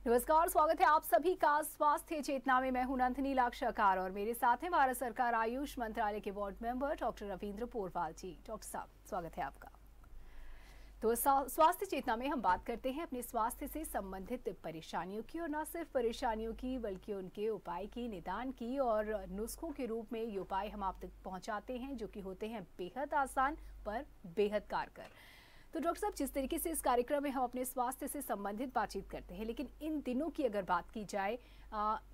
नमस्कार, स्वागत है आप सभी का स्वास्थ्य चेतना में। मैं हूं नंदिनी लाक्षाकार और मेरे साथ हैं भारत सरकार आयुष मंत्रालय के board member doctor Ravindra Porwal ji. Doctor साहब, स्वागत है आपका। तो स्वास्थ्य चेतना में हम बात करते हैं अपने स्वास्थ्य से संबंधित परेशानियों की, और न सिर्फ परेशानियों की बल्कि उनके उपाय की, निदान की, और नुस्खों के रूप में ये उपाय हम आप तक पहुंचाते हैं जो कि होते हैं बेहद आसान पर बेहद कारगर। तो डॉक्टर साहब, जिस तरीके से इस कार्यक्रम में हम अपने स्वास्थ्य से संबंधित बातचीत करते हैं, लेकिन इन दिनों की अगर बात की जाए,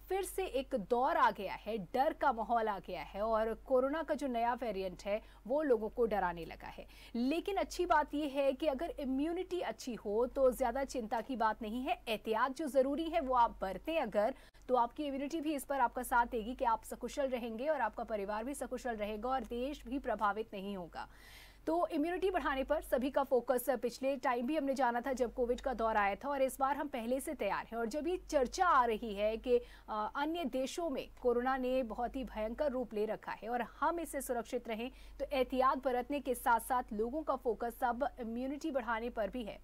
फिर से एक दौर आ गया है, डर का माहौल आ गया है, और कोरोना का जो नया वेरिएंट है वो लोगों को डराने लगा है। लेकिन अच्छी बात यह है कि अगर इम्यूनिटी अच्छी हो तो ज्यादा चिंता की बात नहीं है। एहतियात जो जरूरी है वो आप बरतें अगर, तो आपकी इम्यूनिटी भी इस पर आपका साथ देगी कि आप सकुशल रहेंगे और आपका परिवार भी सकुशल रहेगा और देश भी प्रभावित नहीं होगा। तो इम्यूनिटी बढ़ाने पर सभी का फोकस पिछले टाइम भी हमने जाना था जब कोविड का दौर आया था, और इस बार हम पहले से तैयार हैं। और जब ये चर्चा आ रही है कि अन्य देशों में कोरोना ने बहुत ही भयंकर रूप ले रखा है और हम इससे सुरक्षित रहें, तो एहतियात बरतने के साथ साथ लोगों का फोकस अब इम्यूनिटी बढ़ाने पर भी है।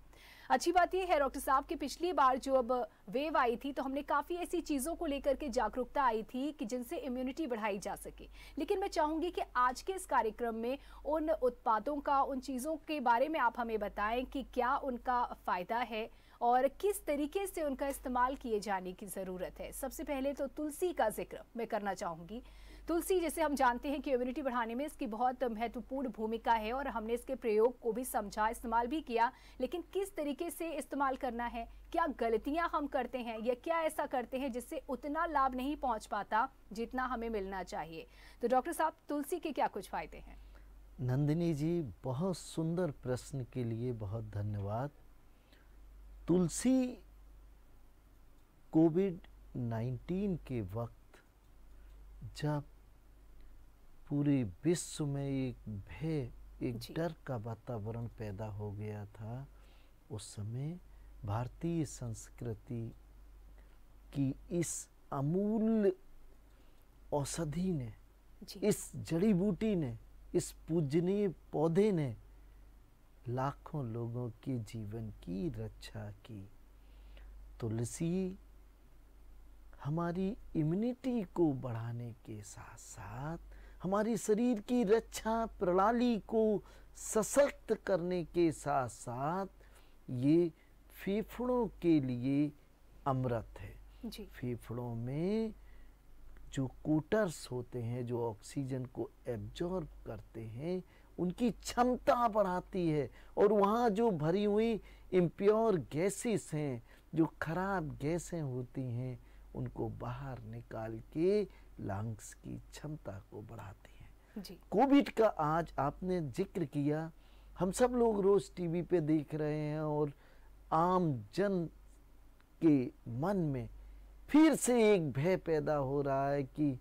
अच्छी बात यह है डॉक्टर साहब कि पिछली बार जो अब वेव आई थी तो हमने काफी ऐसी चीजों को लेकर के जागरूकता आई थी कि जिनसे इम्यूनिटी बढ़ाई जा सके। लेकिन मैं चाहूंगी कि आज के इस कार्यक्रम में उन उत्पादों का, उन चीजों के बारे में आप हमें बताएं कि क्या उनका फायदा है और किस तरीके से उनका इस्तेमाल किए जाने की जरूरत है। सबसे पहले तो तुलसी का जिक्र मैं करना चाहूंगी। तुलसी, जैसे हम जानते हैं कि इम्यूनिटी बढ़ाने में इसकी बहुत महत्वपूर्ण भूमिका है और हमने इसके प्रयोग को भी समझा, इस्तेमाल भी किया, लेकिन किस तरीके से इस्तेमाल करना है, क्या गलतियां हम करते हैं या क्या ऐसा करते हैं जिससे उतना लाभ नहीं पहुंच पाता जितना हमें मिलना चाहिए। तो डॉक्टर साहब, तुलसी के क्या कुछ फायदे हैं? नंदिनी जी, बहुत सुंदर प्रश्न के लिए बहुत धन्यवाद। तुलसी कोविड-19 के वक्त जब पूरे विश्व में एक भय, एक डर का वातावरण पैदा हो गया था, उस समय भारतीय संस्कृति की इस अमूल्य औषधि ने, इस जड़ी बूटी ने, इस पूजनीय पौधे ने लाखों लोगों के जीवन की रक्षा की। तुलसी हमारी इम्यूनिटी को बढ़ाने के साथ साथ हमारी शरीर की रक्षा प्रणाली को सशक्त करने के साथ साथ ये फेफड़ों के लिए अमृत है जी। फेफड़ों में जो कोटर्स होते हैं, जो ऑक्सीजन को एब्जॉर्ब करते हैं, उनकी क्षमता बढ़ाती है, और वहाँ जो भरी हुई इम्प्योर गैसेस हैं, जो खराब गैसें होती हैं, उनको बाहर निकाल के लंग्स की क्षमता को बढ़ाती हैं जी। कोविड का आज आपने जिक्र किया, हम सब लोग रोज टीवी पे देख रहे हैं और आम जन के मन में फिर से एक भय पैदा हो रहा है कि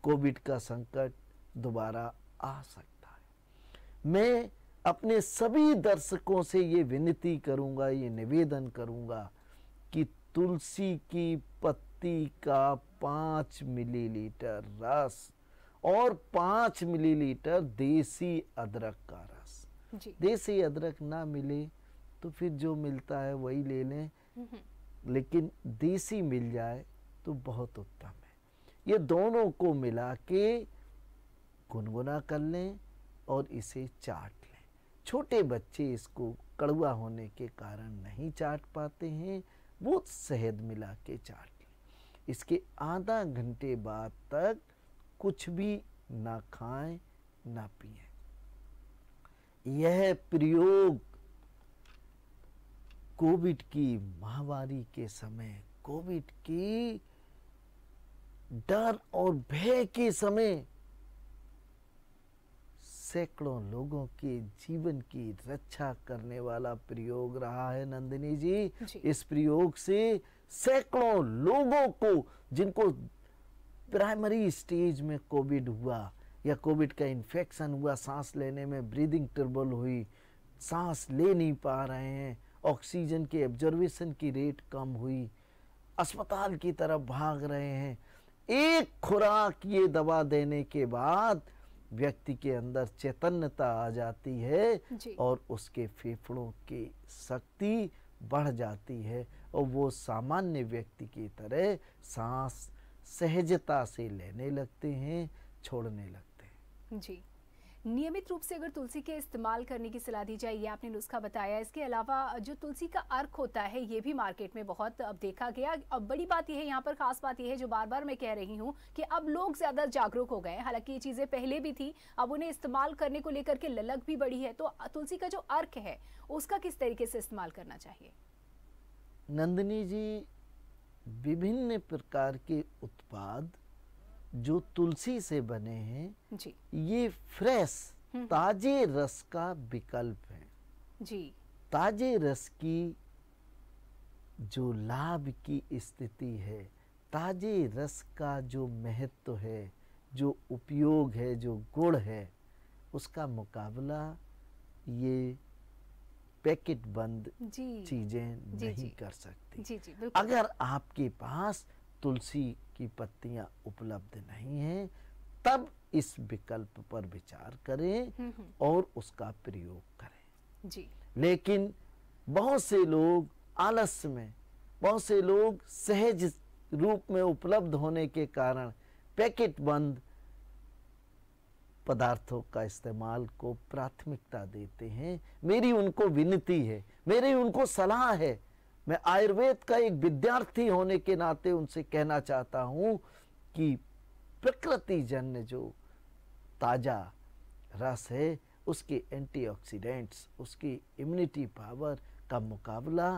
कोविड का संकट दोबारा आ सकता है। मैं अपने सभी दर्शकों से ये विनती करूंगा, ये निवेदन करूंगा कि तुलसी की पत्ती का 5 मिलीलीटर रस और 5 मिलीलीटर देसी अदरक का रस जी। देसी अदरक ना मिले तो फिर जो मिलता है वही ले लें, लेकिन देसी मिल जाए तो बहुत उत्तम है। ये दोनों को मिला के गुनगुना कर लें और इसे चाट लें। छोटे बच्चे इसको कड़वा होने के कारण नहीं चाट पाते हैं, वो शहद मिला के चाट लें। इसके आधा घंटे बाद तक कुछ भी ना खाएं ना पिएं। यह प्रयोग कोविड की महामारी के समय, कोविड की डर और भय के समय सैकड़ों लोगों के जीवन की रक्षा करने वाला प्रयोग रहा है नंदिनी जी। इस प्रयोग से सैकड़ों लोगों को, जिनको प्राइमरी स्टेज में कोविड हुआ या कोविड का इन्फेक्शन हुआ, सांस लेने में ब्रीदिंग ट्रबल हुई, सांस ले नहीं पा रहे हैं, ऑक्सीजन के एब्जॉर्बेशन की रेट कम हुई, अस्पताल की तरफ भाग रहे हैं, एक खुराक ये दवा देने के बाद व्यक्ति के अंदर चैतन्यता आ जाती है और उसके फेफड़ों की शक्ति बढ़ जाती है और वो सामान्य व्यक्ति की तरह सांस सहजता से लेने लगते हैं, छोड़ने लगते हैं। जी, नियमित रूप से अगर तुलसी के इस्तेमाल करने की सलाह दी जाए, ये आपने नुस्खा बताया। इसके अलावा जो तुलसी का अर्क होता है ये भी मार्केट में बहुत अब देखा गया। अब बड़ी बात यह है, यहाँ पर खास बात यह है जो बार बार मैं कह रही हूँ कि अब लोग ज्यादा जागरूक हो गए हैं। हालांकि ये चीजें पहले भी थी, अब उन्हें इस्तेमाल करने को लेकर के ललक भी बढ़ी है। तो तुलसी का जो अर्क है उसका किस तरीके से इस्तेमाल करना चाहिए? नंदिनी जी, विभिन्न प्रकार के उत्पाद जो तुलसी से बने हैं जी, ये फ्रेश ताजे रस का विकल्प है। जी, ताजे रस की जो लाभ की स्थिति है, ताजे रस का जो महत्व है, जो उपयोग है, जो गुण है, उसका मुकाबला ये पैकेट बंद चीजें नहीं कर सकती। जी, जी, अगर आपके पास तुलसी की पत्तियां उपलब्ध नहीं हैं, तब इस विकल्प पर विचार करें और उसका प्रयोग करें। जी, लेकिन बहुत से लोग आलस्य में, बहुत से लोग सहज रूप में उपलब्ध होने के कारण पैकेट बंद पदार्थों का इस्तेमाल को प्राथमिकता देते हैं। मेरी उनको विनती है, मेरी उनको सलाह है, मैं आयुर्वेद का एक विद्यार्थी होने के नाते उनसे कहना चाहता हूं कि प्रकृति जन्य जो ताजा रस है, उसके एंटीऑक्सीडेंट्स, उसकी इम्यूनिटी पावर का मुकाबला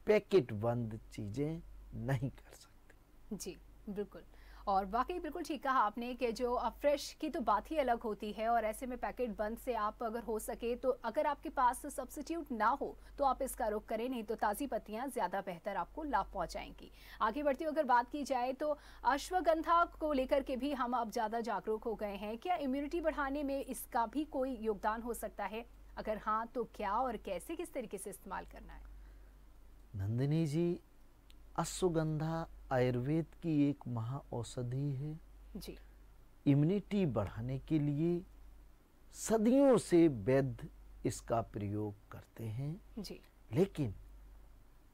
पैकेट बंद चीजें नहीं कर सकती। जी, बिल्कुल। और वाकई बिल्कुल ठीक कहा आपने कि जो फ्रेश की तो बात ही अलग होती है, और ऐसे में पैकेट बंद से आप अगर हो सके तो, अगर आपके पास सब्स्टिट्यूट ना हो तो आप इसका रुख करें, नहीं तो ताज़ी पत्तियां ज़्यादा बेहतर आपको लाभ पहुंचाएंगी। आगे बढ़ती हुई अगर बात की जाए तो अश्वगंधा को लेकर के भी हम अब ज़्यादा जागरूक हो गए हैं। क्या इम्यूनिटी बढ़ाने में इसका भी कोई योगदान हो सकता है? अगर हाँ तो क्या और कैसे, किस तरीके से इस्तेमाल करना है? नंदिनी जी, अश्वगंधा आयुर्वेद की एक महाऔषधि है। जी, इम्यूनिटी बढ़ाने के लिए सदियों से वैद्य इसका प्रयोग करते हैं। जी, लेकिन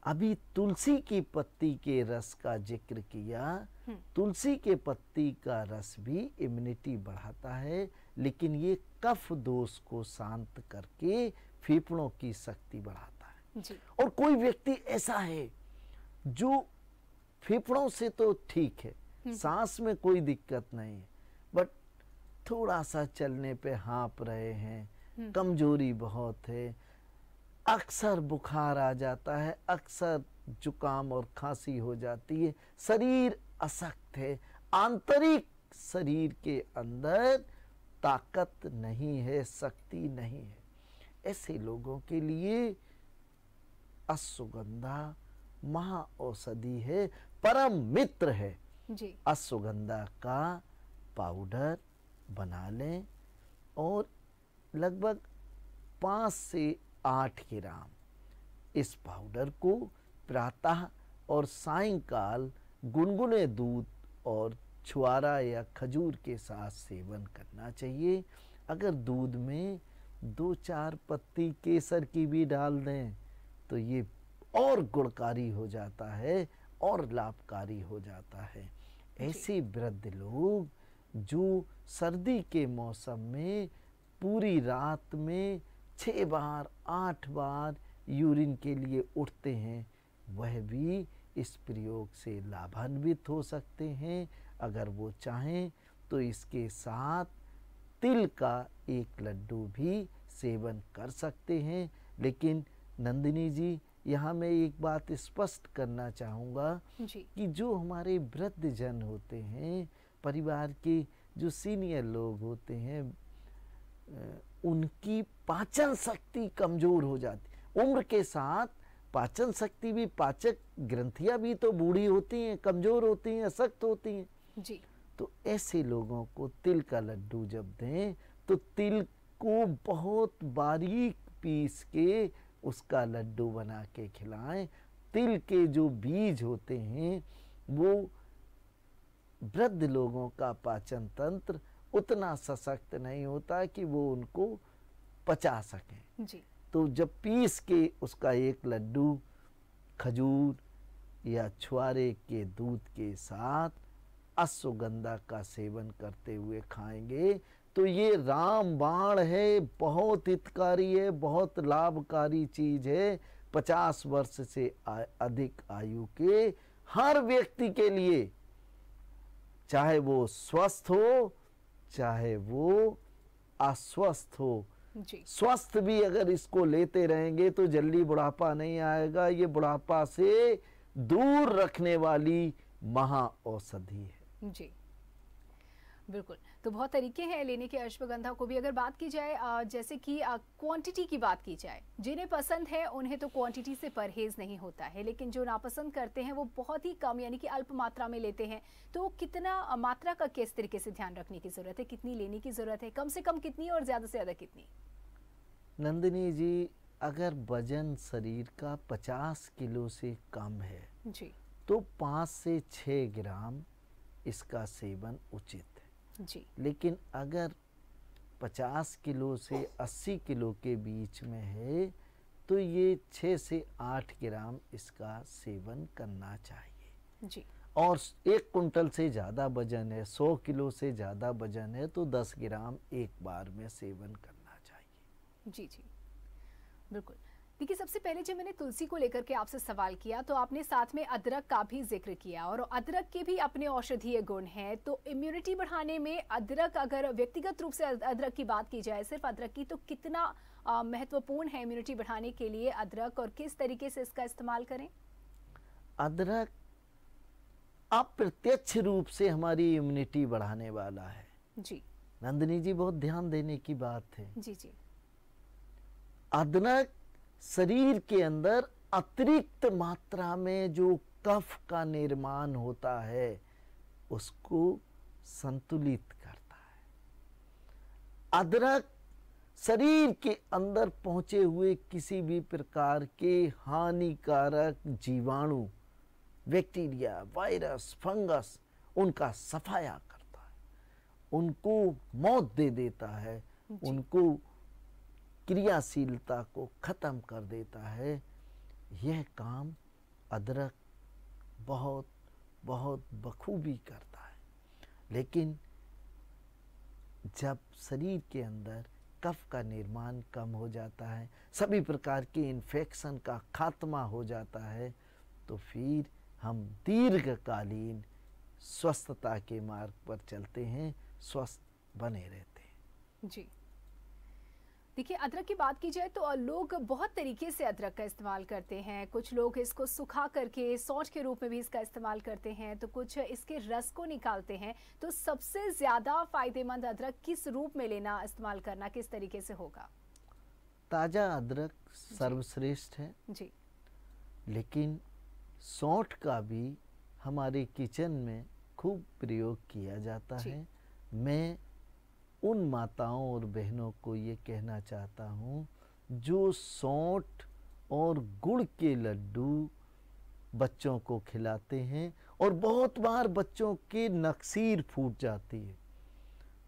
अभी तुलसी की पत्ती के रस का जिक्र किया। तुलसी के पत्ती का रस भी इम्यूनिटी बढ़ाता है, लेकिन ये कफ दोष को शांत करके फेफड़ों की शक्ति बढ़ाता है। जी, और कोई व्यक्ति ऐसा है जो फेफड़ों से तो ठीक है, सांस में कोई दिक्कत नहीं है, बट थोड़ा सा चलने पे हाँफ रहे हैं, कमजोरी बहुत है, अक्सर बुखार आ जाता है, अक्सर जुकाम और खांसी हो जाती है, शरीर अशक्त है, आंतरिक शरीर के अंदर ताकत नहीं है, शक्ति नहीं है। ऐसे लोगों के लिए अश्वगंधा महाऔषधि है, परम मित्र है। जी, अश्वगंधा का पाउडर बना लें और लगभग 5 से 8 ग्राम इस पाउडर को प्रातः और सायंकाल गुनगुने दूध और छुआरा या खजूर के साथ सेवन करना चाहिए। अगर दूध में 2-4 पत्ती केसर की भी डाल दें तो ये और गुणकारी हो जाता है और लाभकारी हो जाता है। ऐसे वृद्ध लोग जो सर्दी के मौसम में पूरी रात में 6 बार 8 बार यूरिन के लिए उठते हैं, वह भी इस प्रयोग से लाभान्वित हो सकते हैं। अगर वो चाहें तो इसके साथ तिल का एक लड्डू भी सेवन कर सकते हैं। लेकिन नंदिनी जी, यहाँ मैं एक बात स्पष्ट करना चाहूँगा कि जो हमारे वृद्ध जन होते हैं, परिवार के जो सीनियर लोग होते हैं, उनकी पाचन शक्ति कमजोर हो जाती। उम्र के साथ पाचन शक्ति भी, पाचक ग्रंथियां भी तो बूढ़ी होती हैं, कमजोर होती हैं, सख्त होती हैं जी। तो ऐसे लोगों को तिल का लड्डू जब दें तो तिल को बहुत बारीक पीस के उसका लड्डू बना के खिलाएं। तिल के जो बीज होते हैं वो वृद्ध लोगों का पाचन तंत्र उतना सशक्त नहीं होता कि वो उनको पचा सकें। जी। तो जब पीस के उसका एक लड्डू खजूर या छुआरे के दूध के साथ अश्वगंधा का सेवन करते हुए खाएंगे तो ये रामबाण है, बहुत हितकारी है, बहुत लाभकारी चीज है। 50 वर्ष से अधिक आयु के हर व्यक्ति के लिए, चाहे वो स्वस्थ हो चाहे वो अस्वस्थ हो, जी। स्वस्थ भी अगर इसको लेते रहेंगे तो जल्दी बुढ़ापा नहीं आएगा। ये बुढ़ापा से दूर रखने वाली महा औषधि है। जी बिल्कुल। तो बहुत तरीके हैं लेने के अश्वगंधा को भी। अगर बात की जाए जैसे कि क्वांटिटी की बात की जाए, जिन्हें पसंद है उन्हें तो क्वांटिटी से परहेज नहीं होता है, लेकिन जो नापसंद करते हैं वो बहुत ही कम यानी कि अल्प मात्रा में लेते हैं। तो कितना मात्रा का किस तरीके से ध्यान रखने की जरूरत है, कितनी लेने की जरूरत है, कम से कम कितनी और ज्यादा से ज्यादा कितनी? नंदिनी जी, अगर वजन शरीर का 50 किलो से कम है जी तो 5 से 6 ग्राम इसका सेवन उचित है जी। लेकिन अगर 50 किलो से 80 किलो के बीच में है तो ये 6 से 8 ग्राम इसका सेवन करना चाहिए जी। और 1 कुंटल से ज़्यादा वजन है, 100 किलो से ज़्यादा वजन है तो 10 ग्राम एक बार में सेवन करना चाहिए। जी जी बिल्कुल। देखिए, सबसे पहले जब मैंने तुलसी को लेकर के आपसे सवाल किया तो आपने साथ में अदरक का भी जिक्र किया और अदरक के भी अपने औषधीय गुण हैं। तो इम्यूनिटी बढ़ाने में अदरक, अगर व्यक्तिगत रूप से अदरक की बात की जाए, सिर्फ अदरक की, तो कितना महत्वपूर्ण है इम्यूनिटी बढ़ाने के लिए अदरक और किस तरीके से इसका इस्तेमाल करें? अदरक अप्रत्यक्ष रूप से हमारी इम्यूनिटी बढ़ाने वाला है। जी नंदिनी जी, बहुत ध्यान देने की बात है। जी जी। अदरक शरीर के अंदर अतिरिक्त मात्रा में जो कफ का निर्माण होता है उसको संतुलित करता है। अदरक शरीर के अंदर पहुंचे हुए किसी भी प्रकार के हानिकारक जीवाणु, बैक्टीरिया, वायरस, फंगस, उनका सफाया करता है, उनको मौत दे देता है, उनको क्रियाशीलता को खत्म कर देता है। यह काम अदरक बहुत बहुत बखूबी करता है। लेकिन जब शरीर के अंदर कफ का निर्माण कम हो जाता है, सभी प्रकार के इन्फेक्शन का खात्मा हो जाता है, तो फिर हम दीर्घकालीन स्वस्थता के मार्ग पर चलते हैं, स्वस्थ बने रहते हैं। जी। देखिए, अदरक की बात की जाए तो लोग बहुत तरीके से अदरक का इस्तेमाल करते हैं। कुछ लोग इसको सुखा करके सौंठ के रूप में भी इसका इस्तेमाल करते हैं, तो कुछ इसके रस को निकालते हैं। तो सबसे ज़्यादा फायदेमंद अदरक किस रूप में लेना, इस्तेमाल करना किस तरीके से होगा? ताज़ा अदरक सर्वश्रेष्ठ है जी। लेकिन सौंठ का भी हमारे किचन में खूब प्रयोग किया जाता है। मैं उन माताओं और बहनों को ये कहना चाहता हूँ जो सौंठ और गुड़ के लड्डू बच्चों को खिलाते हैं और बहुत बार बच्चों के नक्सीर फूट जाती है।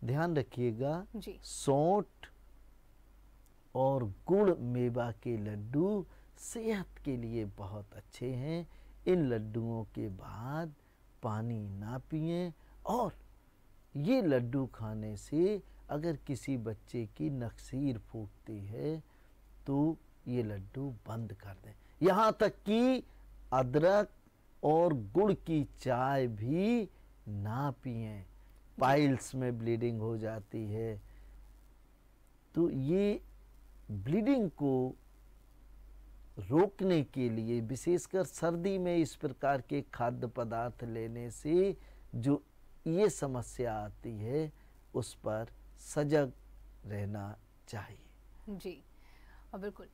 ध्यान रखिएगा, सौंठ और गुड़ मेवा के लड्डू सेहत के लिए बहुत अच्छे हैं। इन लड्डुओं के बाद पानी ना पिएं और ये लड्डू खाने से अगर किसी बच्चे की नक्सीर फूटती है तो ये लड्डू बंद कर दें। यहाँ तक कि अदरक और गुड़ की चाय भी ना पिएं, पाइल्स में ब्लीडिंग हो जाती है। तो ये ब्लीडिंग को रोकने के लिए विशेषकर सर्दी में इस प्रकार के खाद्य पदार्थ लेने से जो ये समस्या आती है उस पर सजग रहना चाहिए। जी बिल्कुल।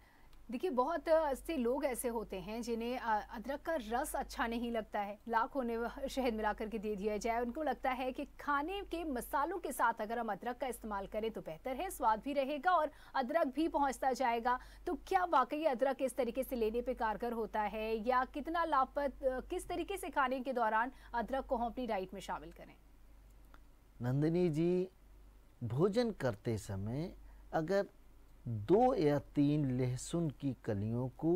देखिए, बहुत से लोग ऐसे होते हैं जिन्हें अदरक का रस अच्छा नहीं लगता है, लाख होने शहद मिलाकर के दे दिया जाए। उनको लगता है कि खाने के मसालों के साथ अगर हम अदरक का इस्तेमाल करें तो बेहतर है, स्वाद भी रहेगा और अदरक भी पहुंचता जाएगा। तो क्या वाकई अदरक इस तरीके से लेने पे कारगर होता है या कितना लाभप्रद, किस तरीके से खाने के दौरान अदरक को हम अपनी डाइट में शामिल करें? नंदिनी जी, भोजन करते समय अगर 2 या 3 लहसुन की कलियों को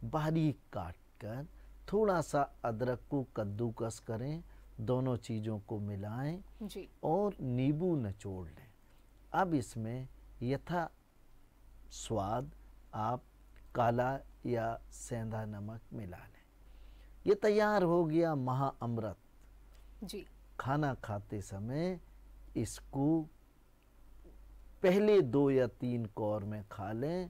बारीक काट कर थोड़ा सा अदरक को कद्दूकस करें, दोनों चीज़ों को मिलाएं जी। और नींबू निचोड़ लें। अब इसमें यथा स्वाद आप काला या सेंधा नमक मिला लें। ये तैयार हो गया महाअमृत जी। खाना खाते समय इसको पहले 2 या 3 कौर में खा लें।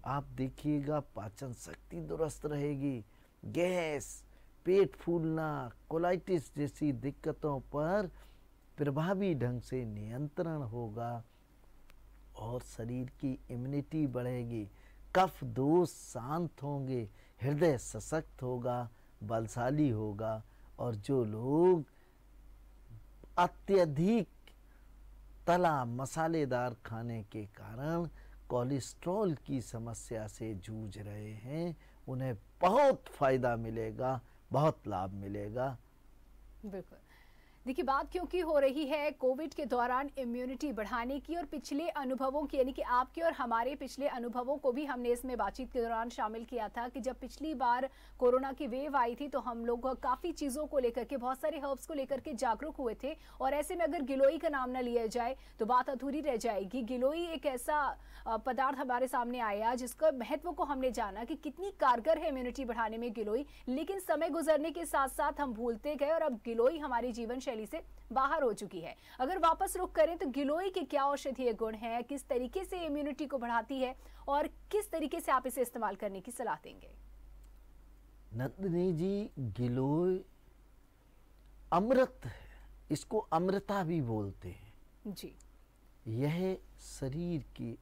आप देखिएगा पाचन शक्ति दुरुस्त रहेगी, गैस, पेट फूलना, कोलाइटिस जैसी दिक्कतों पर प्रभावी ढंग से नियंत्रण होगा और शरीर की इम्यूनिटी बढ़ेगी, कफ दोष शांत होंगे, हृदय सशक्त होगा, बलशाली होगा। और जो लोग अत्यधिक तला मसालेदार खाने के कारण कोलेस्ट्रॉल की समस्या से जूझ रहे हैं, उन्हें बहुत फायदा मिलेगा, बहुत लाभ मिलेगा। बिल्कुल। देखिए, बात क्योंकि हो रही है कोविड के दौरान इम्यूनिटी बढ़ाने की और पिछले अनुभवों की, यानी कि आपके और हमारे पिछले अनुभवों को भी हमने इसमें बातचीत के दौरान शामिल किया था कि जब पिछली बार कोरोना की वेव आई थी तो हम लोग काफ़ी चीज़ों को लेकर के, बहुत सारे हर्ब्स को लेकर के जागरूक हुए थे। और ऐसे में अगर गिलोई का नाम ना लिया जाए तो बात अधूरी रह जाएगी। गिलोई एक ऐसा पदार्थ हमारे सामने आया जिसका महत्व को हमने जाना कि कितनी कारगर है इम्यूनिटी बढ़ाने में गिलोई, लेकिन समय गुजरने के साथ साथ हम भूलते गए और अब गिलोई हमारी जीवन शैली से बाहर हो चुकी है। अगर वापस रुख करें तो गिलोई के क्या औषधीय गुण हैं, किस तरीके से इम्यूनिटी को बढ़ाती है और किस तरीके से आप इसे इस्तेमाल करने की सलाह देंगे? नंदिनी जी, गिलोय अमृत है, इसको अमृता भी बोलते हैं जी। यह शरीर के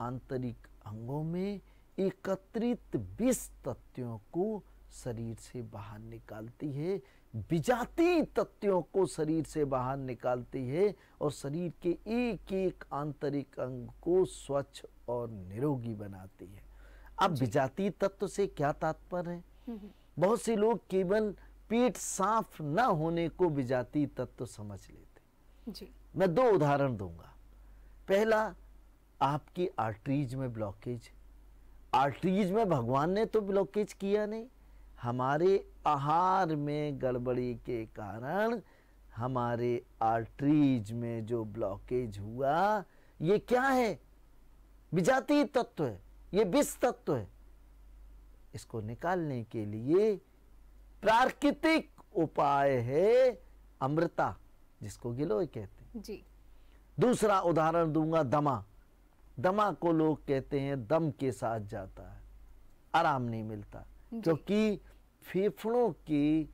आंतरिक अंगों में एकत्रित विष तत्वों को शरीर से बाहर निकालती है, विजातीय तत्वों को शरीर से बाहर निकालती है और शरीर के एक एक आंतरिक अंग को स्वच्छ और निरोगी बनाती है। अब विजातीय तत्व से क्या तात्पर्य है? बहुत से लोग केवल पेट साफ न होने को विजातीय तत्व समझ लेते जी। मैं 2 उदाहरण दूंगा। पहला, आपकी आर्टरीज में ब्लॉकेज। आर्टरीज में भगवान ने तो ब्लॉकेज किया नहीं, हमारे आहार में गड़बड़ी के कारण हमारे आर्टरीज में जो ब्लॉकेज हुआ, ये क्या है? विजातीय तत्व है, ये विष तत्व है। इसको निकालने के लिए प्राकृतिक उपाय है अमृता, जिसको गिलोय कहते हैं जी। दूसरा उदाहरण दूंगा, दमा। दमा को लोग कहते हैं दम के साथ जाता है, आराम नहीं मिलता, क्योंकि फेफड़ों के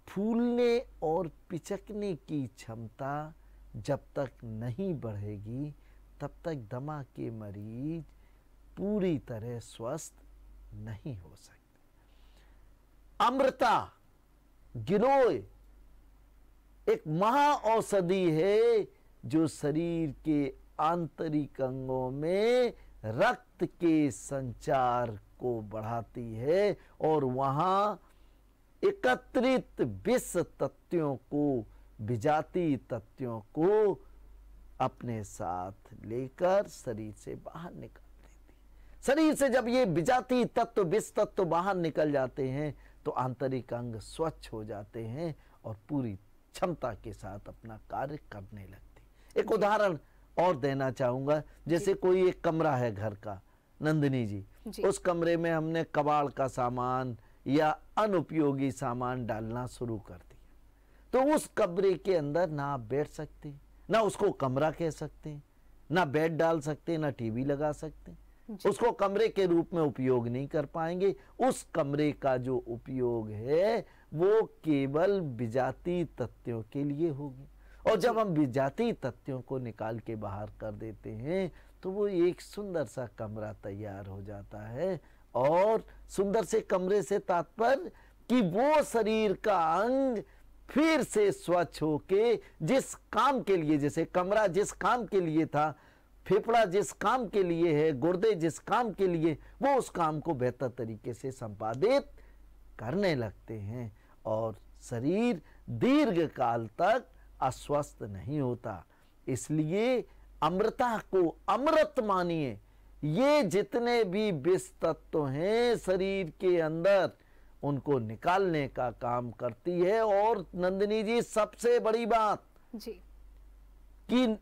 फूलने और पिचकने की क्षमता जब तक नहीं बढ़ेगी तब तक दमा के मरीज पूरी तरह स्वस्थ नहीं हो सकते। अमृता, गिलोय एक महा औषधि है जो शरीर के आंतरिक अंगों में रक्त के संचार को बढ़ाती है और वहां एकत्रित विष तत्वों को, विजातीय तत्वों को अपने साथ लेकर शरीर से बाहर निकाल देती है। शरीर से जब ये विजातीय तत्व, विष तत्व बाहर निकल जाते हैं तो आंतरिक अंग स्वच्छ हो जाते हैं और पूरी क्षमता के साथ अपना कार्य करने लगते। एक उदाहरण और देना चाहूंगा, जैसे कोई एक कमरा है घर का, नंदिनी जी, उस कमरे में हमने कबाड़ का सामान या अनुपयोगी सामान डालना शुरू कर दिया, तो उस कमरे के अंदर ना आप बैठ सकते, ना उसको कमरा कह सकते, ना बेड डाल सकते, ना टीवी लगा सकते, उसको कमरे के रूप में उपयोग नहीं कर पाएंगे। उस कमरे का जो उपयोग है वो केवल विजातीय तत्वों के लिए होगी। और जब हम विजातीय तत्वों को निकाल के बाहर कर देते हैं तो वो एक सुंदर सा कमरा तैयार हो जाता है। और सुंदर से कमरे से तात्पर्य कि वो शरीर का अंग फिर से स्वच्छ होके जिस काम के लिए, जैसे कमरा जिस काम के लिए था, फेफड़ा जिस काम के लिए है, गुर्दे जिस काम के लिए, वो उस काम को बेहतर तरीके से संपादित करने लगते हैं और शरीर दीर्घ काल तक अस्वस्थ नहीं होता। इसलिए अमृता को अमृत मानिए, ये जितने भी विष तत्व हैं शरीर के अंदर उनको निकालने का काम करती है। और नंदिनी जी सबसे बड़ी बात जी कि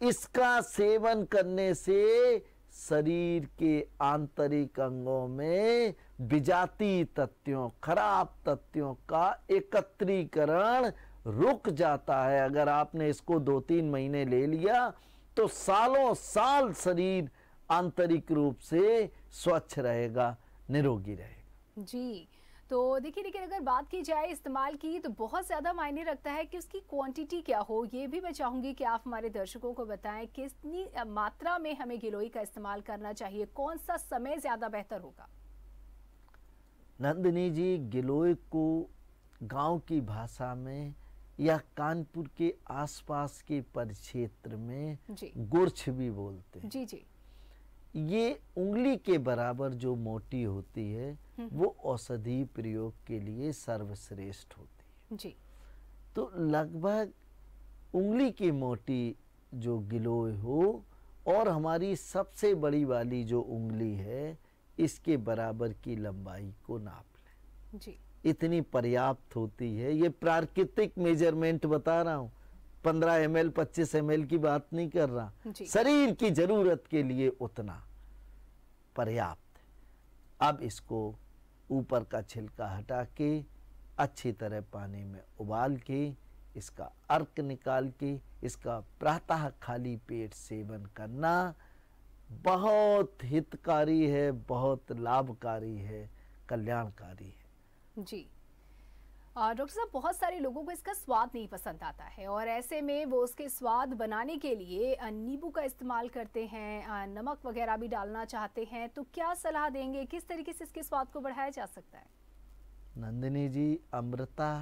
इसका सेवन करने से शरीर के आंतरिक अंगों में विजातीय तत्वों, खराब तत्वों का एकत्रीकरण रुक जाता है। अगर आपने इसको 2-3 महीने ले लिया तो सालों साल शरीर आंतरिक रूप से स्वच्छ रहेगा, निरोगी रहेगा। जी, तो देखिए, लेकिन अगर बात की जाए इस्तेमाल की तो बहुत ज़्यादा मायने रखता है कि उसकी क्वांटिटी क्या हो। ये भी मैं चाहूँगी कि आप हमारे दर्शकों को बताएं कितनी मात्रा में हमें गिलोय का इस्तेमाल करना चाहिए, कौन सा समय ज़्यादा बेहतर होगा। नंदिनी जी, गिलोय को गांव की भाषा में या कानपुर के आसपास के परिक्षेत्र में गुर्छ भी बोलते हैं। जी जी। ये उंगली के बराबर जो मोटी होती है वो औषधि प्रयोग के लिए सर्वश्रेष्ठ होती है जी। तो लगभग उंगली की मोटी जो गिलोय हो और हमारी सबसे बड़ी वाली जो उंगली है इसके बराबर की लंबाई को नाप लें जी। इतनी पर्याप्त होती है। ये प्राकृतिक मेजरमेंट बता रहा हूँ, 15 ml 25 ml की बात नहीं कर रहा। शरीर की जरूरत के लिए उतना पर्याप्त है। अब इसको ऊपर का छिलका हटा के अच्छी तरह पानी में उबाल के इसका अर्क निकाल के इसका प्रातः खाली पेट सेवन करना बहुत हितकारी है, बहुत लाभकारी है, कल्याणकारी है। जी डॉक्टर साहब, बहुत सारे लोगों को इसका स्वाद नहीं पसंद आता है और ऐसे में वो उसके स्वाद बनाने के लिए नींबू का इस्तेमाल करते हैं, नमक वगैरह भी डालना चाहते हैं, तो क्या सलाह देंगे, किस तरीके से इसके स्वाद को बढ़ाया जा सकता है। नंदिनी जी, अमृता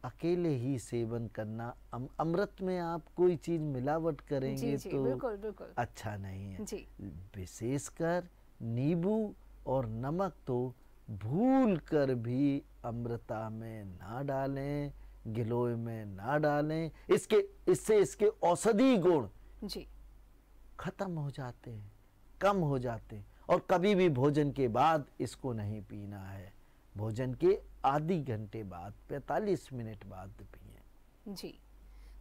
अकेले ही सेवन करना, अमृत में आप कोई चीज मिलावट करेंगे जी, तो बिल्कुल, बिल्कुल। अच्छा नहीं है जी। विशेषकर नींबू और नमक तो भूल कर भी अमृता में ना डालें, गिलोय में ना डालें। इससे इसके औषधि गुण जी खत्म हो जाते हैं, कम हो जाते हैं। और कभी भी भोजन के बाद इसको नहीं पीना है, भोजन के आधी घंटे बाद 45 मिनट बाद पिए। जी,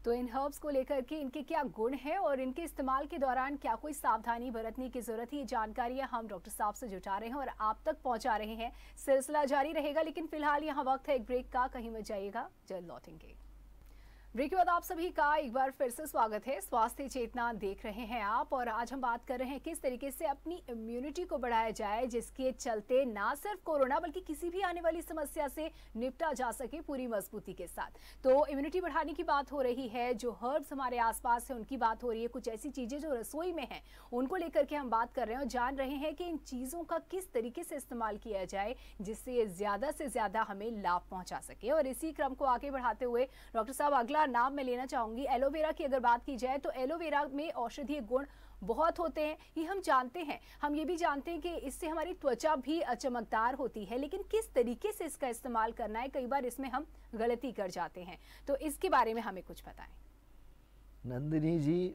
तो इन हर्ब्स को लेकर के इनके क्या गुण हैं और इनके इस्तेमाल के दौरान क्या कोई सावधानी बरतने की जरूरत है, ये जानकारियां हम डॉक्टर साहब से जुटा रहे हैं और आप तक पहुंचा रहे हैं। सिलसिला जारी रहेगा, लेकिन फिलहाल यहाँ वक्त है एक ब्रेक का, कहीं मत जाइएगा, जल्द लौटेंगे। ब्रेक के बाद आप सभी का एक बार फिर से स्वागत है। स्वास्थ्य चेतना देख रहे हैं आप और आज हम बात कर रहे हैं किस तरीके से अपनी इम्यूनिटी को बढ़ाया जाए, जिसके चलते ना सिर्फ कोरोना बल्कि किसी भी आने वाली समस्या से निपटा जा सके पूरी मजबूती के साथ। तो इम्यूनिटी बढ़ाने की बात हो रही है, जो हर्ब्स हमारे आसपास है उनकी बात हो रही है, कुछ ऐसी चीजें जो रसोई में हैं उनको लेकर के हम बात कर रहे हैं और जान रहे हैं कि इन चीजों का किस तरीके से इस्तेमाल किया जाए जिससे ये ज्यादा से ज्यादा हमें लाभ पहुंचा सके। और इसी क्रम को आगे बढ़ाते हुए डॉक्टर साहब, अगला नाम मैं लेना चाहूंगी एलोवेरा की। अगर बात की जाए तो एलोवेरा में औषधीय गुण बहुत होते हैं, ये हम जानते हैं। हम ये भी जानते हैं कि इससे हमारी त्वचा भी चमकदार होती है, लेकिन किस तरीके से इसका इस्तेमाल करना है, कई बार इसमें हम गलती कर जाते हैं, तो इसके बारे में हमें कुछ बताएं। नंदिनी जी,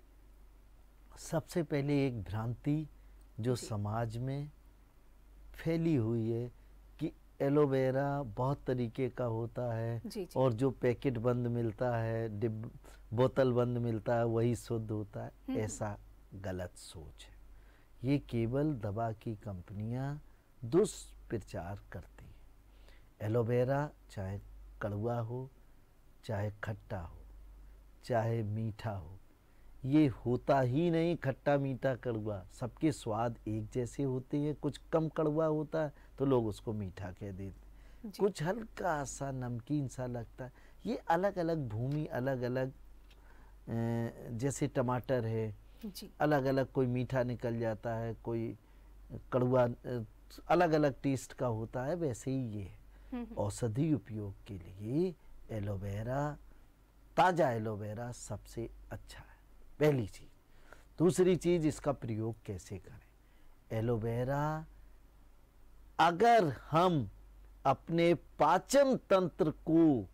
सबसे पहले एक भ्रांति जो समाज में फैली हुई है कि एलोवेरा बहुत तरीके का होता है जी। और जो पैकेट बंद मिलता है, बोतल बंद मिलता है, वही शुद्ध होता है। ऐसा गलत सोच है। ये केवल दवा की कंपनियां दुष्प्रचार करती हैं। एलोवेरा चाहे कड़वा हो, चाहे खट्टा हो, चाहे मीठा हो, ये होता ही नहीं खट्टा मीठा कड़वा, सबके स्वाद एक जैसे होते हैं। कुछ कम कड़वा होता है तो लोग उसको मीठा कह देते, कुछ हल्का सा नमकीन सा लगता है। ये अलग अलग भूमि, अलग अलग जैसे टमाटर है, अलग अलग कोई मीठा निकल जाता है, कोई कड़वा, अलग अलग टेस्ट का होता है। वैसे ही ये औषधि उपयोग के लिए एलोवेरा, ताज़ा एलोवेरा सबसे अच्छा है, पहली चीज। दूसरी चीज, इसका प्रयोग कैसे करें। एलोवेरा अगर हम अपने पाचन तंत्र को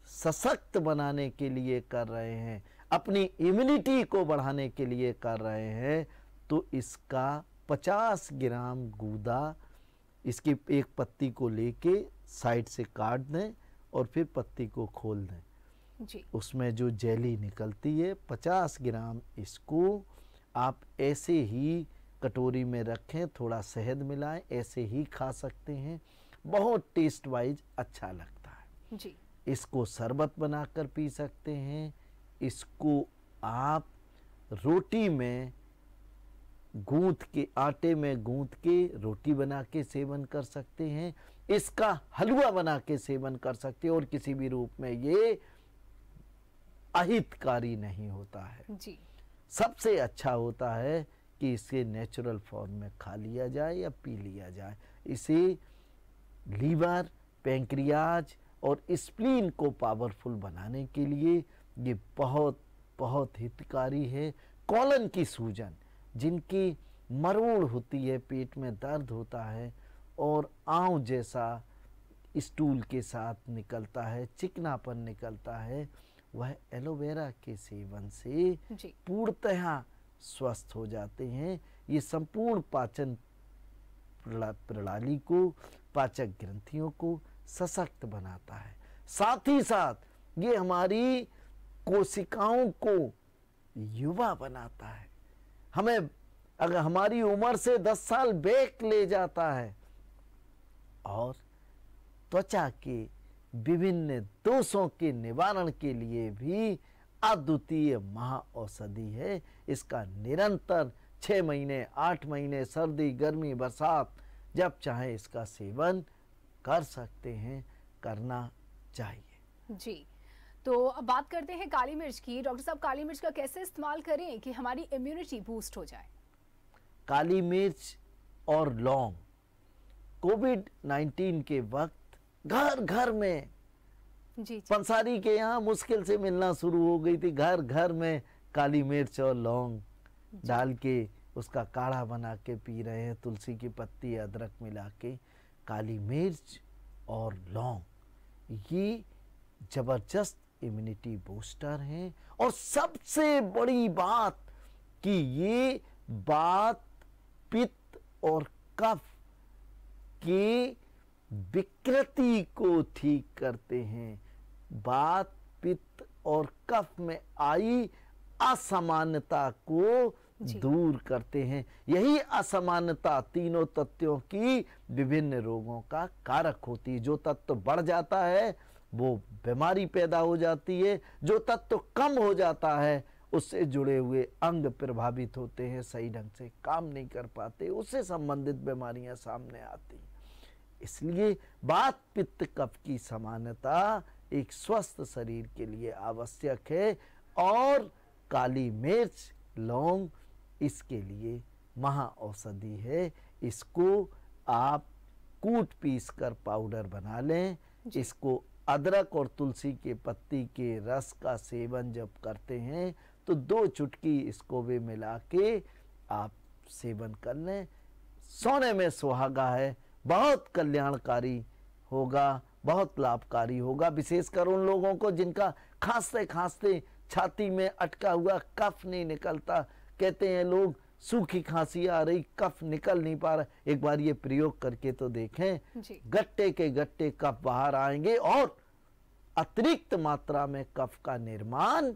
सशक्त बनाने के लिए कर रहे हैं, अपनी इम्यूनिटी को बढ़ाने के लिए कर रहे हैं, तो इसका 50 ग्राम गूदा इसकी एक पत्ती को लेके साइड से काट दें और फिर पत्ती को खोल दें जी। उसमें जो जेली निकलती है 50 ग्राम इसको आप ऐसे ही कटोरी में रखें, थोड़ा शहद मिलाएं, ऐसे ही खा सकते हैं। बहुत टेस्ट वाइज अच्छा लगता है जी। इसको शरबत बनाकर पी सकते हैं। इसको आप रोटी में गूंथ के, आटे में गूंथ के रोटी बना के सेवन कर सकते हैं। इसका हलवा बना के सेवन कर सकते हैं और किसी भी रूप में ये अहितकारी नहीं होता है जी। सबसे अच्छा होता है कि इसे नेचुरल फॉर्म में खा लिया जाए या पी लिया जाए। इसे लीवर, पैंक्रियाज और स्प्लीन को पावरफुल बनाने के लिए ये बहुत बहुत हितकारी है। कॉलन की सूजन, जिनकी मरोड़ होती है, पेट में दर्द होता है और आंव जैसा स्टूल के साथ निकलता है, चिकनापन निकलता है, वह एलोवेरा के सेवन से पूर्णतः स्वस्थ हो जाते हैं। ये संपूर्ण पाचन प्रणाली को, पाचक ग्रंथियों को सशक्त बनाता है। साथ ही साथ ये हमारी कोशिकाओं को युवा बनाता है। हमें अगर हमारी उम्र से 10 साल बैक ले जाता है और त्वचा के विभिन्न दोषों के निवारण के लिए भी अद्वितीय महाऔषधि है। इसका निरंतर 6 महीने, 8 महीने, सर्दी, गर्मी, बरसात, जब चाहे इसका सेवन कर सकते हैं, करना चाहिए। जी। तो अब बात करते हैं काली मिर्च की। डॉक्टर साहब, काली मिर्च का कैसे इस्तेमाल करें कि हमारी इम्यूनिटी बूस्ट हो जाए? काली मिर्च और लौंग कोविड-19 के वक्त घर घर में, जी। पंसारी के यहाँ मुश्किल से मिलना शुरू हो गई थी। घर घर में काली मिर्च और लौंग डाल के उसका काढ़ा बना के पी रहे हैं। तुलसी की पत्ती, अदरक मिला के। काली मिर्च और लौंग ये जबरदस्त इम्यूनिटी बूस्टर हैं। और सबसे बड़ी बात कि ये वात, पित्त और कफ के विकृति को ठीक करते हैं। वात, पित्त और कफ में आई असमानता को दूर करते हैं। यही असमानता तीनों तत्वों की विभिन्न रोगों का कारक होती है। जो तत्व बढ़ जाता है वो बीमारी पैदा हो जाती है, जो तत्व कम हो जाता है उससे जुड़े हुए अंग प्रभावित होते हैं, सही ढंग से काम नहीं कर पाते, उससे संबंधित बीमारियां सामने आती हैं। इसलिए वात, पित्त, कफ की समानता एक स्वस्थ शरीर के लिए आवश्यक है और काली मिर्च, लौंग इसके लिए महाऔषधि है। इसको आप कूट पीस कर पाउडर बना लें। इसको अदरक और तुलसी के पत्ती के रस का सेवन जब करते हैं तो 2 चुटकी इसको भी मिला के आप सेवन कर लें। सोने में सुहागा है, बहुत कल्याणकारी होगा, बहुत लाभकारी होगा। विशेषकर उन लोगों को जिनका खांसते खांसते छाती में अटका हुआ कफ नहीं निकलता। कहते हैं लोग सूखी खांसी आ रही, कफ निकल नहीं पा रहा। एक बार ये प्रयोग करके तो देखें, गट्टे के गट्टे कफ बाहर आएंगे और अतिरिक्त मात्रा में कफ का निर्माण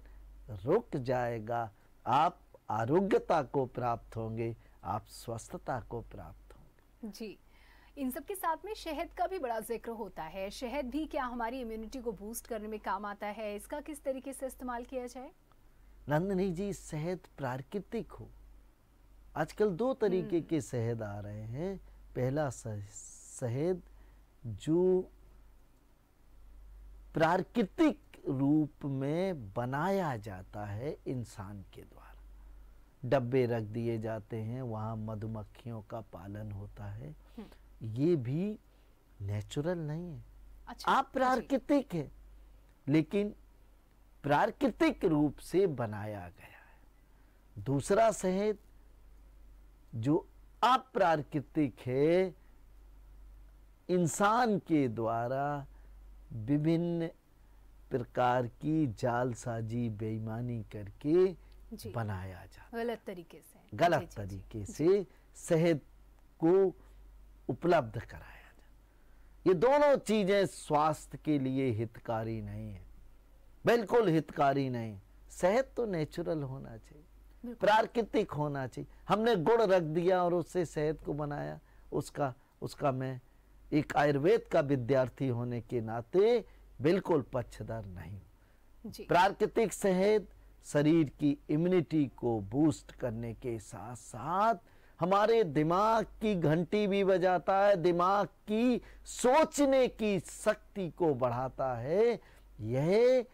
रुक जाएगा। आप आरोग्यता को प्राप्त होंगे, आप स्वस्थता को प्राप्त होंगे। जी। इन सब के साथ में शहद का भी बड़ा जिक्र होता है। शहद भी क्या हमारी इम्यूनिटी को बूस्ट करने में काम आता है? इसका किस तरीके से इस्तेमाल किया जाए? नंदनी जी, शहद प्राकृतिक हो। आजकल 2 तरीके के शहद आ रहे हैं। पहला शहद जो प्राकृतिक रूप में बनाया जाता है इंसान के द्वारा, डब्बे रख दिए जाते हैं, वहाँ मधुमक्खियों का पालन होता है। ये भी नेचुरल नहीं है। अच्छा, अप्राकृतिक है, लेकिन प्राकृतिक रूप से बनाया गया है। दूसरा शहद जो अप्राकृतिक है, इंसान के द्वारा विभिन्न प्रकार की जालसाजी, बेईमानी करके बनाया जाता, गलत तरीके से, गलत तरीके से शहद को उपलब्ध कराया जाता। ये दोनों चीजें स्वास्थ्य के लिए हितकारी नहीं है, बिल्कुल हितकारी नहीं। शहद तो नेचुरल होना चाहिए, प्राकृतिक होना चाहिए। हमने गुड़ रख दिया और उससे शहद को बनाया, उसका मैं एक आयुर्वेद का विद्यार्थी होने के नाते बिल्कुल पक्षधर नहीं। प्राकृतिक शहद शरीर की इम्यूनिटी को बूस्ट करने के साथ साथ हमारे दिमाग की घंटी भी बजाता है, दिमाग की सोचने की शक्ति को बढ़ाता है। यह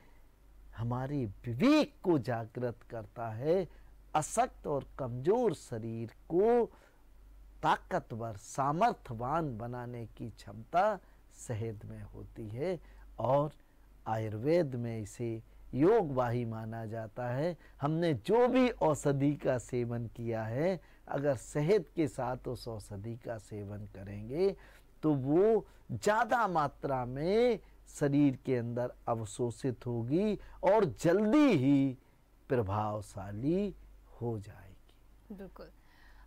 हमारे विवेक को जागृत करता है। अशक्त और कमजोर शरीर को ताकतवर, सामर्थ्यवान बनाने की क्षमता शहद में होती है और आयुर्वेद में इसे योगवाही माना जाता है। हमने जो भी औषधि का सेवन किया है, अगर शहद के साथ उस औषधि का सेवन करेंगे तो वो ज़्यादा मात्रा में शरीर के अंदर अवशोषित होगी और जल्दी ही प्रभावशाली हो जाएगी। बिल्कुल।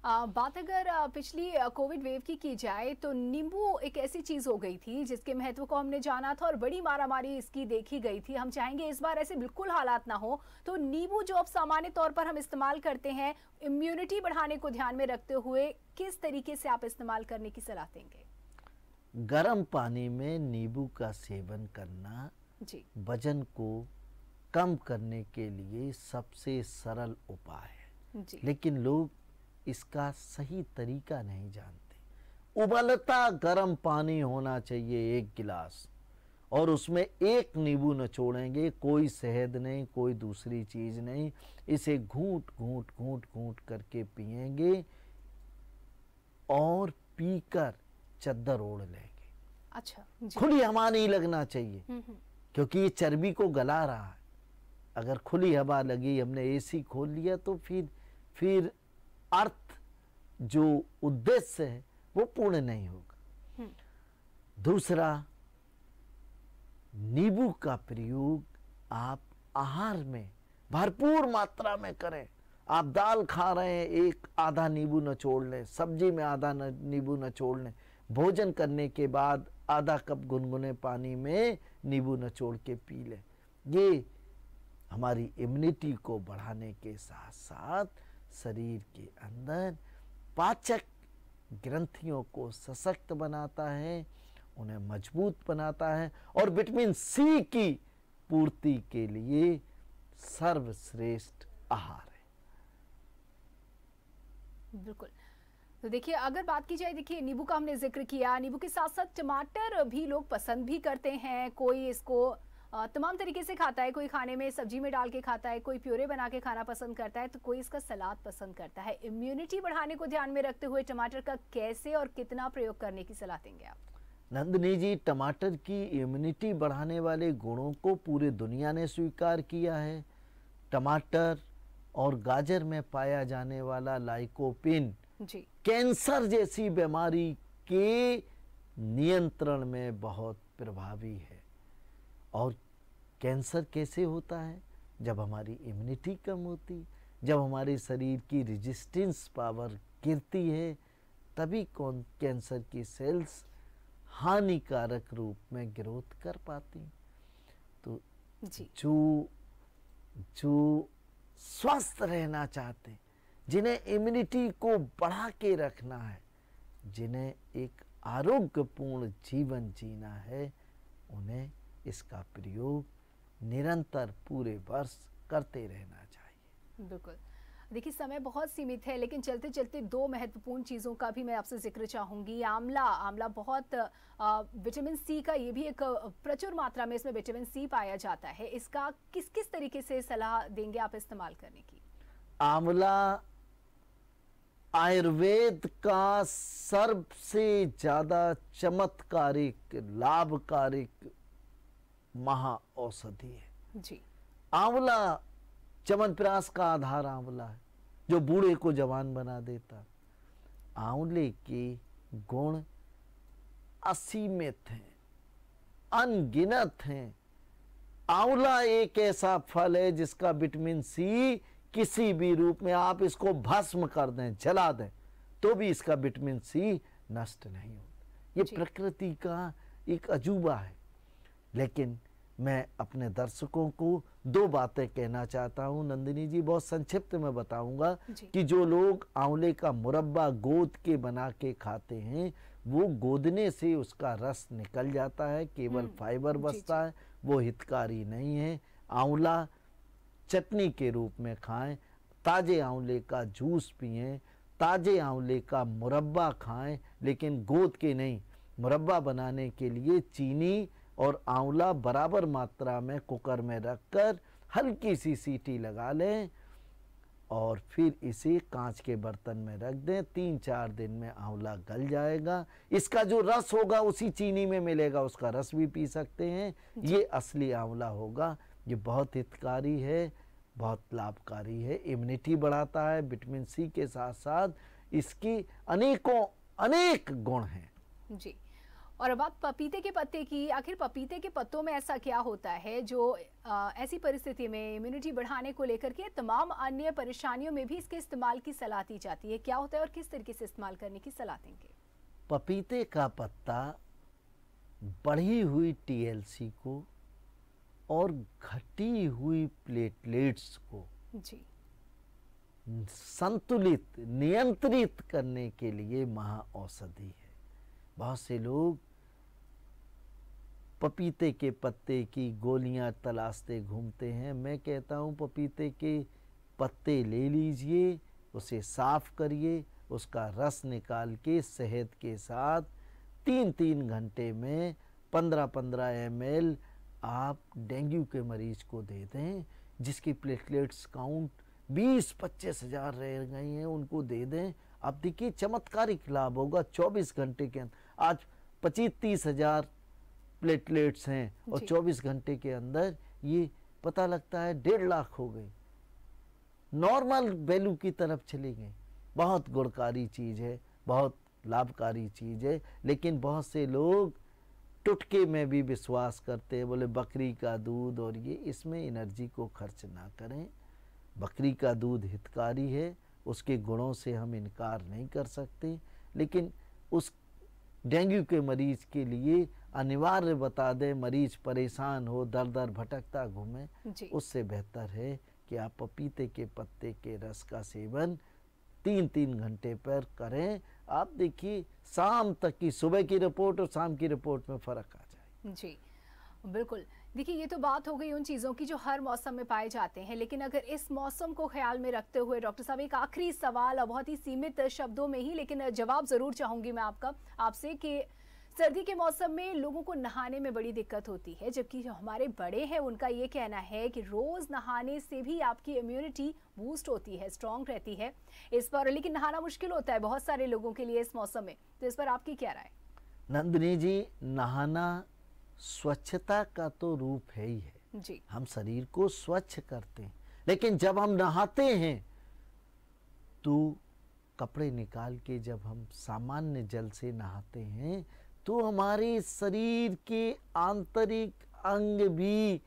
बात अगर पिछली कोविड वेव की जाए तो नींबू एक ऐसी चीज हो गई थी जिसके महत्व को हमने जाना था और बड़ी मारामारी इसकी देखी गई थी। हम चाहेंगे इस बार ऐसे बिल्कुल हालात ना हो, तो नींबू जो अब सामान्य तौर पर हम इस्तेमाल करते हैं, इम्यूनिटी बढ़ाने को ध्यान में रखते हुए किस तरीके से आप इस्तेमाल करने की सलाह देंगे? गर्म पानी में नींबू का सेवन करना वजन को कम करने के लिए सबसे सरल उपाय है, लेकिन लोग इसका सही तरीका नहीं जानते। उबलता गर्म पानी होना चाहिए 1 गिलास, और उसमें 1 नींबू निचोड़ेंगे, कोई शहद नहीं, कोई दूसरी चीज नहीं। इसे घूंट घूंट घूंट घूंट करके पिएंगे और पीकर चद्दर ओढ़ लेंगे। अच्छा, खुली हवा नहीं लगना चाहिए, क्योंकि ये चर्बी को गला रहा है। अगर खुली हवा लगी, हमने एसी खोल लिया, तो फिर अर्थ जो उद्देश्य है वो पूर्ण नहीं होगा। दूसरा, नींबू का प्रयोग आप आहार में भरपूर मात्रा में करें। आप दाल खा रहे हैं, 1 आधा नींबू निचोड़ लें, सब्जी में आधा नींबू निचोड़ लें, भोजन करने के बाद आधा कप गुनगुने पानी में नींबू निचोड़ के पी लें। ये हमारी इम्यूनिटी को बढ़ाने के साथ साथ शरीर के अंदर पाचक ग्रंथियों को सशक्त बनाता है, उन्हें मजबूत बनाता है और विटामिन सी की पूर्ति के लिए सर्वश्रेष्ठ आहार है। बिल्कुल। तो देखिए, अगर बात की जाए, देखिए नींबू का हमने जिक्र किया, नींबू के साथ साथ टमाटर भी लोग पसंद भी करते हैं। कोई इसको तमाम तरीके से खाता है, कोई खाने में सब्जी में डाल के खाता है, कोई प्यूरे बना के खाना पसंद करता है, तो कोई इसका सलाद पसंद करता है। इम्यूनिटी बढ़ाने को ध्यान में रखते हुए टमाटर का कैसे और कितना प्रयोग करने की सलाह देंगे आप? नंदिनी जी, टमाटर की इम्यूनिटी बढ़ाने वाले गुणों को पूरे दुनिया ने स्वीकार किया है। टमाटर और गाजर में पाया जाने वाला लाइकोपिन कैंसर जैसी बीमारी के नियंत्रण में बहुत प्रभावी है। और कैंसर कैसे होता है? जब हमारी इम्यूनिटी कम होती, जब हमारे शरीर की रेजिस्टेंस पावर गिरती है, तभी कैंसर की सेल्स हानिकारक रूप में ग्रोथ कर पाती। तो जो स्वस्थ रहना चाहते हैं, जिन्हें इम्यूनिटी को बढ़ा के रखना है, जिन्हें एक आरोग्यपूर्ण जीवन जीना है, उन्हें इसका प्रयोग निरंतर पूरे वर्ष करते रहना चाहिए। बिल्कुल। देखिए, समय बहुत सीमित है, लेकिन चलते चलते 2 महत्वपूर्ण चीज़ों का भी मैं आपसे जिक्र चाहूँगी। आंवला बहुत विटामिन सी का, ये भी एक प्रचुर मात्रा में इसमें विटामिन सी पाया जाता है। इसका किस किस तरीके से सलाह देंगे आप इस्तेमाल करने की? आंवला आयुर्वेद का सबसे ज्यादा चमत्कारिक, लाभकारिक महा औषधि है जी। आंवला च्यवनप्राश का आधार आंवला है, जो बूढ़े को जवान बना देता। आंवले के गुण असीमित हैं, अनगिनत हैं। आंवला एक ऐसा फल है जिसका विटामिन सी किसी भी रूप में आप इसको भस्म कर दें, जला दें, तो भी इसका विटामिन सी नष्ट नहीं होता। ये प्रकृति का एक अजूबा है। लेकिन मैं अपने दर्शकों को 2 बातें कहना चाहता हूँ नंदिनी जी, बहुत संक्षिप्त में बताऊंगा कि जो लोग आंवले का मुरब्बा गोद के बना के खाते हैं, वो गोदने से उसका रस निकल जाता है, केवल फाइबर बचता है, वो हितकारी नहीं है। आंवला चटनी के रूप में खाएं, ताजे आंवले का जूस पिएं, ताजे आंवले का मुरब्बा खाएं, लेकिन गोद के नहीं। मुरब्बा बनाने के लिए चीनी और आंवला बराबर मात्रा में कुकर में रखकर हल्की सी सीटी लगा लें और फिर इसे कांच के बर्तन में रख दें। 3-4 दिन में आंवला गल जाएगा। इसका जो रस होगा उसी चीनी में मिलेगा, उसका रस भी पी सकते हैं। ये असली आंवला होगा। ये बहुत हितकारी है, बहुत लाभकारी है, इम्यूनिटी बढ़ाता है। विटामिन सी के साथ साथ इसकी अनेक गुण हैं जी। और अब बात पपीते के पत्ते की, आखिर पपीते के पत्तों में ऐसा क्या होता है जो ऐसी परिस्थिति में इम्यूनिटी बढ़ाने को लेकर के तमाम अन्य परेशानियों में भी इसके इस्तेमाल की सलाह दी जाती है? क्या होता है और किस तरीके से इस्तेमाल करने की सलाह देंगे? पपीते का पत्ता बढ़ी हुई टीएलसी को और घटी हुई प्लेटलेट्स को जी संतुलित, नियंत्रित करने के लिए महाऔषधि है। बहुत से लोग पपीते के पत्ते की गोलियां तलाशते घूमते हैं। मैं कहता हूं पपीते के पत्ते ले लीजिए, उसे साफ करिए, उसका रस निकाल के शहद के साथ 3-3 घंटे में 15-15 ml आप डेंगू के मरीज को दे दें, जिसकी प्लेटलेट्स काउंट 20-25 हज़ार रह गई हैं, उनको दे दें। आप देखिए चमत्कारिक लाभ होगा 24 घंटे के अंदर। आज 25-30 हज़ार प्लेटलेट्स हैं और 24 घंटे के अंदर ये पता लगता है 1.5 लाख हो गए, नॉर्मल वैल्यू की तरफ चली गई। बहुत गुणकारी चीज़ है, बहुत लाभकारी चीज़ है। लेकिन बहुत से लोग टुटके में भी विश्वास करते हैं, बोले बकरी का दूध और ये, इसमें एनर्जी को खर्च ना करें। बकरी का दूध हितकारी है, उसके गुणों से हम इनकार नहीं कर सकते। लेकिन उस डेंगू के मरीज के लिए अनिवार्य बता दें, मरीज परेशान हो, दर दर भटकता घूमे, उससे बेहतर है कि आप पपीते के पत्ते के रस का सेवन 3-3 घंटे पर करें। आप देखिए शाम तक की, सुबह की रिपोर्ट और शाम की रिपोर्ट में फर्क आ जाए। जी बिल्कुल। देखिए ये तो बात हो गई उन चीज़ों की जो हर मौसम में पाए जाते हैं, लेकिन अगर इस मौसम को ख्याल में रखते हुए डॉक्टर साहब एक आखिरी सवाल, बहुत ही सीमित शब्दों में ही, लेकिन जवाब ज़रूर चाहूँगी मैं आपसे कि सर्दी के मौसम में लोगों को नहाने में बड़ी दिक्कत होती है, जबकि जो हमारे बड़े हैं उनका ये कहना है कि रोज़ नहाने से भी आपकी इम्यूनिटी बूस्ट होती है, स्ट्रॉन्ग रहती है। इस पर लेकिन नहाना मुश्किल होता है बहुत सारे लोगों के लिए इस मौसम में, तो इस पर आपकी क्या राय? नंदिनी जी, नहाना स्वच्छता का तो रूप है ही है जी। हम शरीर को स्वच्छ करते हैं, लेकिन जब हम नहाते हैं तो कपड़े निकाल के जब हम सामान्य जल से नहाते हैं तो हमारे शरीर के आंतरिक अंग भी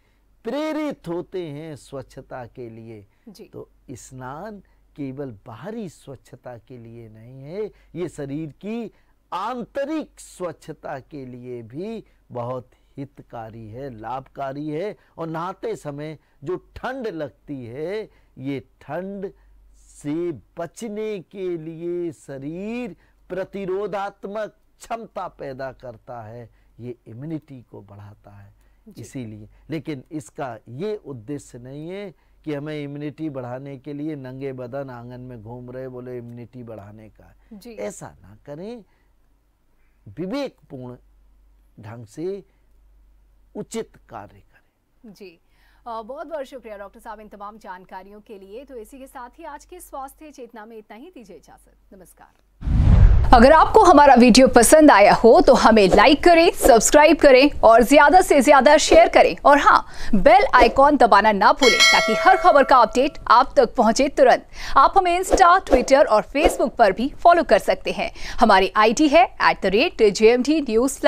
प्रेरित होते हैं स्वच्छता के लिए जी। तो स्नान केवल बाहरी स्वच्छता के लिए नहीं है, ये शरीर की आंतरिक स्वच्छता के लिए भी बहुत हितकारी है, लाभकारी है। और नहाते समय जो ठंड लगती है, ये ठंड से बचने के लिए शरीर प्रतिरोधात्मक क्षमता पैदा करता है, ये इम्यूनिटी को बढ़ाता है इसीलिए। लेकिन इसका ये उद्देश्य नहीं है कि हमें इम्यूनिटी बढ़ाने के लिए नंगे बदन आंगन में घूम रहे बोले इम्यूनिटी बढ़ाने का है, ऐसा ना करें। विवेकपूर्ण ढंग से उचित कार्य करें। जी बहुत बहुत शुक्रिया डॉक्टर साहब इन तमाम जानकारियों के लिए। तो इसी के साथ ही आज के स्वास्थ्य चेतना में इतना ही, दीजिए इजाजत, नमस्कार। अगर आपको हमारा वीडियो पसंद आया हो तो हमें लाइक करें, सब्सक्राइब करें और ज्यादा से ज्यादा शेयर करें। और हाँ, बेल आइकॉन दबाना ना भूलें ताकि हर खबर का अपडेट आप तक पहुंचे तुरंत। आप हमें इंस्टा, ट्विटर और फेसबुक पर भी फॉलो कर सकते हैं। हमारी आईडी है @JMT News।